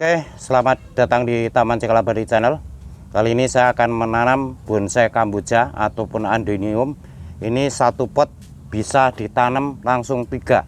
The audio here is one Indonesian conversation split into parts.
Oke, selamat datang di Taman Cikalabadi Channel. Kali ini saya akan menanam bonsai kamboja ataupun adenium. Ini satu pot bisa ditanam langsung 3.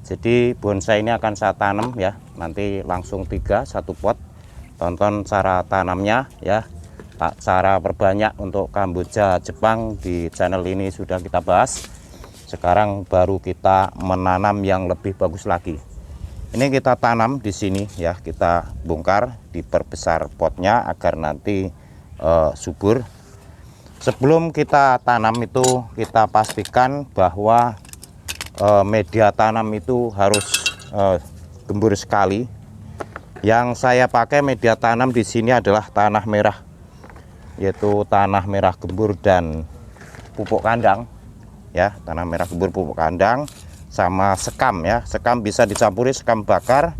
Jadi bonsai ini akan saya tanam ya, nanti langsung 3 satu pot. Tonton cara tanamnya ya. Cara perbanyak untuk kamboja Jepang di channel ini sudah kita bahas. Sekarang baru kita menanam yang lebih bagus lagi. Ini kita tanam di sini ya, kita bongkar, diperbesar potnya agar nanti subur. Sebelum kita tanam itu kita pastikan bahwa media tanam itu harus gembur sekali. Yang saya pakai media tanam di sini adalah tanah merah, yaitu tanah merah gembur dan pupuk kandang ya, tanah merah gembur pupuk kandang sama sekam ya. Sekam bisa dicampuri sekam bakar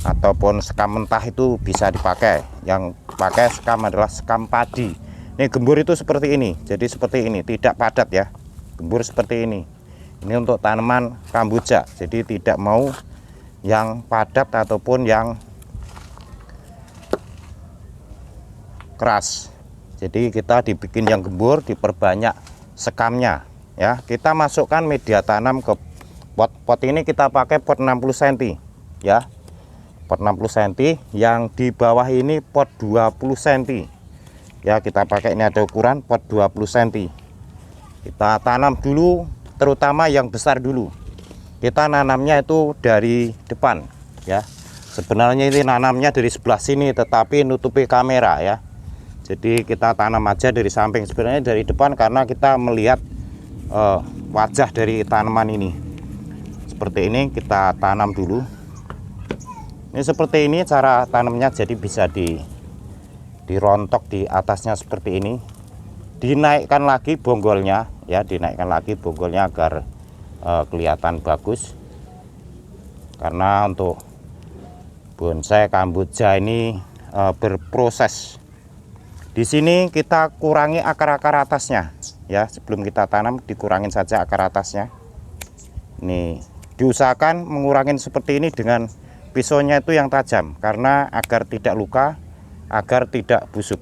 ataupun sekam mentah, itu bisa dipakai. Yang pakai sekam adalah sekam padi. Ini gembur itu seperti ini, jadi seperti ini, tidak padat ya, gembur seperti ini. Ini untuk tanaman kamboja, jadi tidak mau yang padat ataupun yang keras. Jadi kita dibikin yang gembur, diperbanyak sekamnya ya. Kita masukkan media tanam ke pot ini, kita pakai pot 60 cm ya, pot 60 cm. Yang di bawah ini pot 20 cm ya, kita pakai ini, ada ukuran pot 20 cm. Kita tanam dulu, terutama yang besar dulu. Kita nanamnya itu dari depan ya. Sebenarnya ini nanamnya dari sebelah sini, tetapi nutupi kamera ya. Jadi kita tanam aja dari samping, sebenarnya dari depan karena kita melihat wajah dari tanaman ini. Seperti ini kita tanam dulu. Ini seperti ini cara tanamnya, jadi bisa dirontok di atasnya seperti ini. Dinaikkan lagi bonggolnya ya, dinaikkan lagi bonggolnya agar kelihatan bagus. Karena untuk bonsai kamboja ini berproses. Di sini kita kurangi akar-akar atasnya ya, sebelum kita tanam dikurangin saja akar atasnya. Ini diusahakan mengurangi seperti ini dengan pisaunya itu yang tajam, karena agar tidak luka, agar tidak busuk.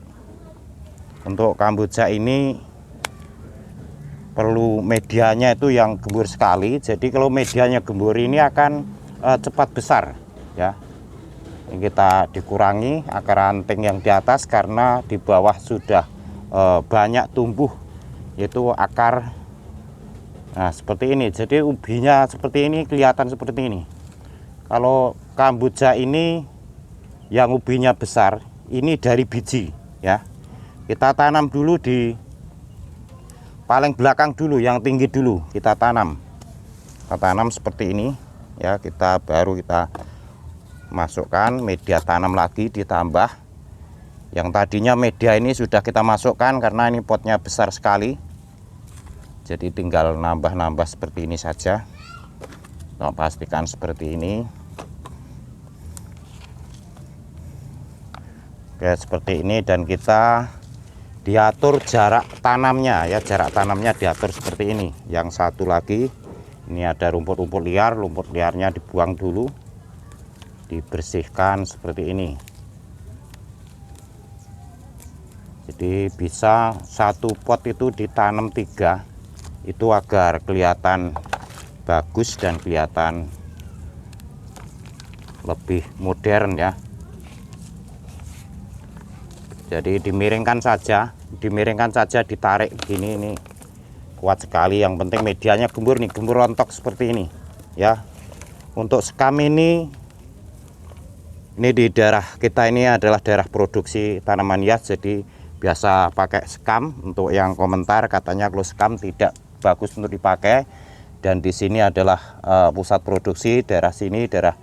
Untuk kamboja ini perlu medianya itu yang gembur sekali. Jadi kalau medianya gembur ini akan cepat besar ya. Ini kita dikurangi akar ranting yang di atas karena di bawah sudah banyak tumbuh, yaitu akar. Nah seperti ini, jadi ubinya seperti ini, kelihatan seperti ini. Kalau kamboja ini yang ubinya besar, ini dari biji ya. Kita tanam dulu di paling belakang dulu, yang tinggi dulu kita tanam. Kita tanam seperti ini ya, kita masukkan media tanam lagi, ditambah. Yang tadinya media ini sudah kita masukkan karena ini potnya besar sekali. Jadi tinggal nambah-nambah seperti ini saja. Kita pastikan seperti ini. Oke, seperti ini, dan kita diatur jarak tanamnya ya, jarak tanamnya diatur seperti ini. Yang satu lagi, ini ada rumput-rumput liar, rumput liarnya dibuang dulu, dibersihkan seperti ini. Jadi bisa satu pot itu ditanam 3, itu agar kelihatan bagus dan kelihatan lebih modern ya. Jadi dimiringkan saja, ditarik begini, ini kuat sekali. Yang penting medianya gembur nih, gembur rontok seperti ini ya. Untuk sekam ini di daerah kita ini adalah daerah produksi tanaman hias, jadi biasa pakai sekam. Untuk yang komentar katanya kalau sekam tidak bagus untuk dipakai, dan di sini adalah pusat produksi, daerah sini daerah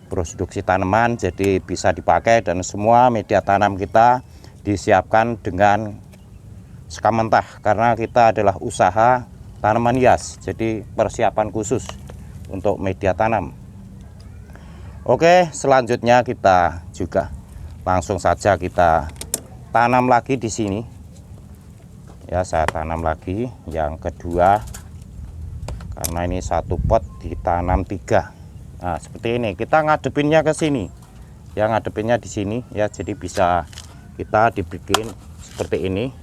produksi tanaman, jadi bisa dipakai. Dan semua media tanam kita disiapkan dengan sekam mentah karena kita adalah usaha tanaman hias, jadi persiapan khusus untuk media tanam. Oke, selanjutnya kita juga langsung saja kita tanam lagi di sini ya. Saya tanam lagi yang kedua karena ini satu pot ditanam 3. Nah seperti ini, kita ngadepinnya ke sini yang ngadepinnya di sini ya, jadi bisa kita dibikin seperti ini,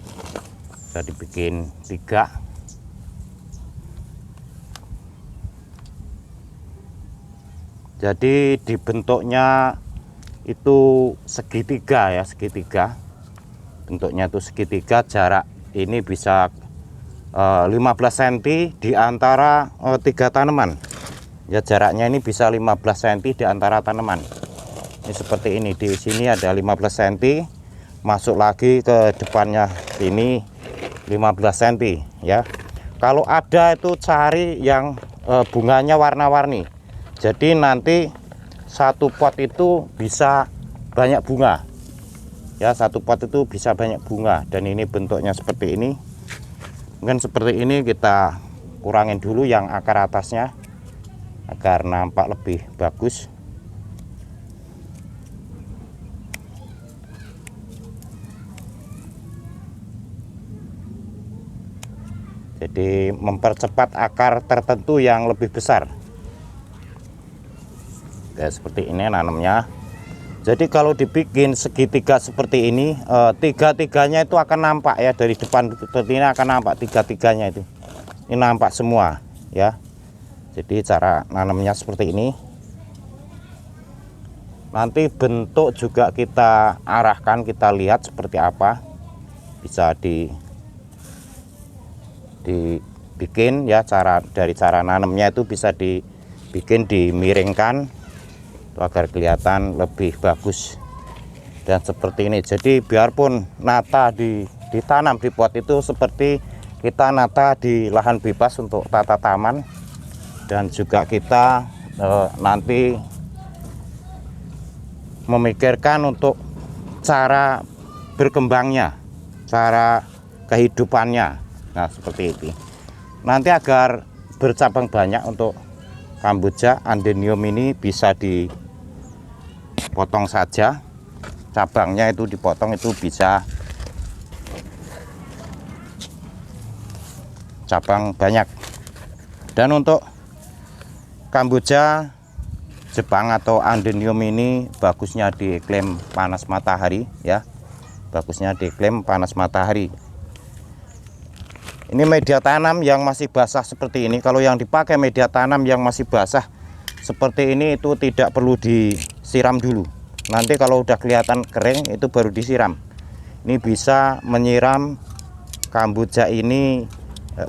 bisa dibikin 3. Jadi dibentuknya itu segitiga ya, segitiga bentuknya itu segitiga, jarak ini bisa 15 cm di antara 3 tanaman ya, jaraknya ini bisa 15 cm di antara tanaman. Ini seperti ini, di sini ada 15 cm, masuk lagi ke depannya ini 15 cm ya. Kalau ada itu cari yang bunganya warna-warni, jadi nanti satu pot itu bisa banyak bunga ya, satu pot itu bisa banyak bunga. Dan ini bentuknya seperti ini, mungkin seperti ini kita kurangin dulu yang akar atasnya agar nampak lebih bagus. Jadi mempercepat akar tertentu yang lebih besar. Kayak seperti ini nanamnya. Jadi kalau dibikin segitiga seperti ini, tiga-tiganya itu akan nampak ya, dari depan seperti ini akan nampak tiga-tiganya itu. Ini nampak semua ya. Jadi cara nanamnya seperti ini. Nanti bentuk juga kita arahkan, kita lihat seperti apa. Bisa dibikin ya, dari cara nanamnya itu bisa dibikin dimiringkan agar kelihatan lebih bagus. Dan seperti ini, jadi biarpun nata ditanam di pot itu seperti kita nata di lahan bebas untuk tata taman. Dan juga kita nanti memikirkan untuk cara berkembangnya, cara kehidupannya. Nah seperti itu. Nanti agar bercabang banyak untuk Kamboja Adenium ini bisa dipotong saja, cabangnya itu dipotong, itu bisa cabang banyak. Dan untuk Kamboja Jepang atau Adenium ini bagusnya di iklim panas matahari ya, bagusnya di iklim panas matahari. Ini media tanam yang masih basah seperti ini. Kalau yang dipakai media tanam yang masih basah seperti ini itu tidak perlu disiram dulu. Nanti kalau udah kelihatan kering itu baru disiram. Ini bisa menyiram Kamboja ini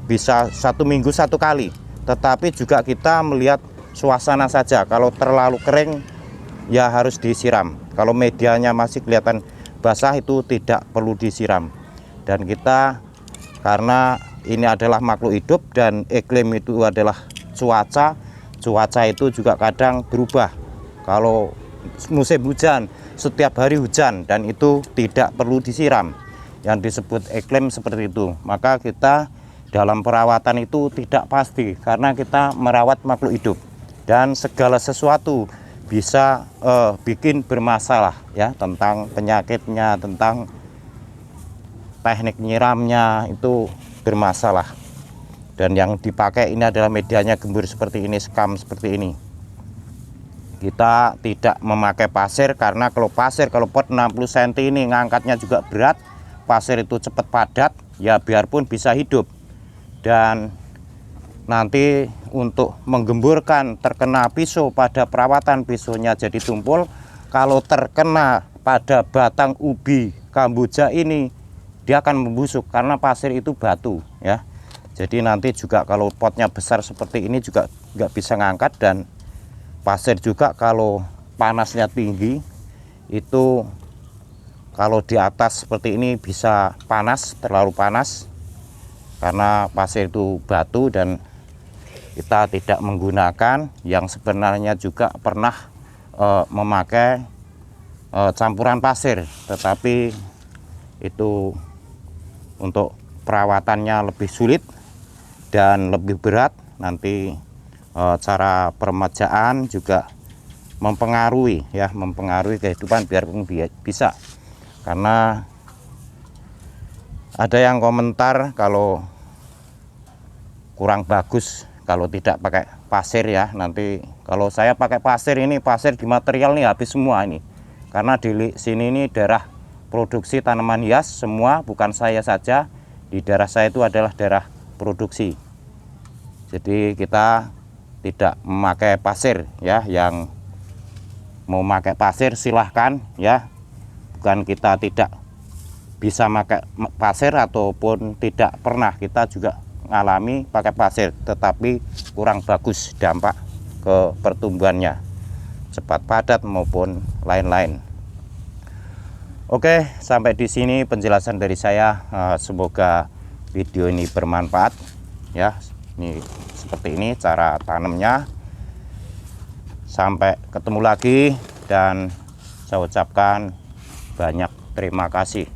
bisa 1 minggu 1 kali. Tetapi juga kita melihat suasana saja. Kalau terlalu kering ya harus disiram. Kalau medianya masih kelihatan basah itu tidak perlu disiram. Dan kita, karena ini adalah makhluk hidup dan iklim itu adalah cuaca itu juga kadang berubah. Kalau musim hujan setiap hari hujan dan itu tidak perlu disiram, yang disebut iklim seperti itu. Maka kita dalam perawatan itu tidak pasti, karena kita merawat makhluk hidup dan segala sesuatu bisa bikin bermasalah ya, tentang penyakitnya, tentang teknik nyiramnya itu bermasalah. Dan yang dipakai ini adalah medianya gembur seperti ini, sekam seperti ini. Kita tidak memakai pasir, karena kalau pasir, kalau pot 60 cm ini ngangkatnya juga berat, pasir itu cepat padat ya, biarpun bisa hidup. Dan nanti untuk menggemburkan terkena pisau pada perawatan, pisaunya jadi tumpul. Kalau terkena pada batang ubi Kamboja ini dia akan membusuk, karena pasir itu batu ya. Jadi nanti juga kalau potnya besar seperti ini juga nggak bisa ngangkat. Dan pasir juga kalau panasnya tinggi itu, kalau di atas seperti ini bisa panas, terlalu panas, karena pasir itu batu. Dan kita tidak menggunakan yang sebenarnya juga pernah memakai campuran pasir, tetapi itu untuk perawatannya lebih sulit dan lebih berat. Nanti cara peremajaan juga mempengaruhi ya, mempengaruhi kehidupan biarpun bisa. Karena ada yang komentar kalau kurang bagus kalau tidak pakai pasir ya. Nanti kalau saya pakai pasir, ini pasir di material nih habis semua ini. karena di sini ini daerah produksi tanaman hias semua, bukan saya saja. Di daerah saya itu adalah daerah produksi. Jadi kita tidak memakai pasir ya. Yang mau pakai pasir silahkan ya. Bukan kita tidak bisa pakai pasir ataupun tidak pernah, kita juga mengalami pakai pasir, tetapi kurang bagus dampak ke pertumbuhannya, cepat padat maupun lain-lain. Oke, sampai di sini penjelasan dari saya. Semoga video ini bermanfaat ya. Ini seperti ini cara tanamnya. Sampai ketemu lagi dan saya ucapkan banyak terima kasih.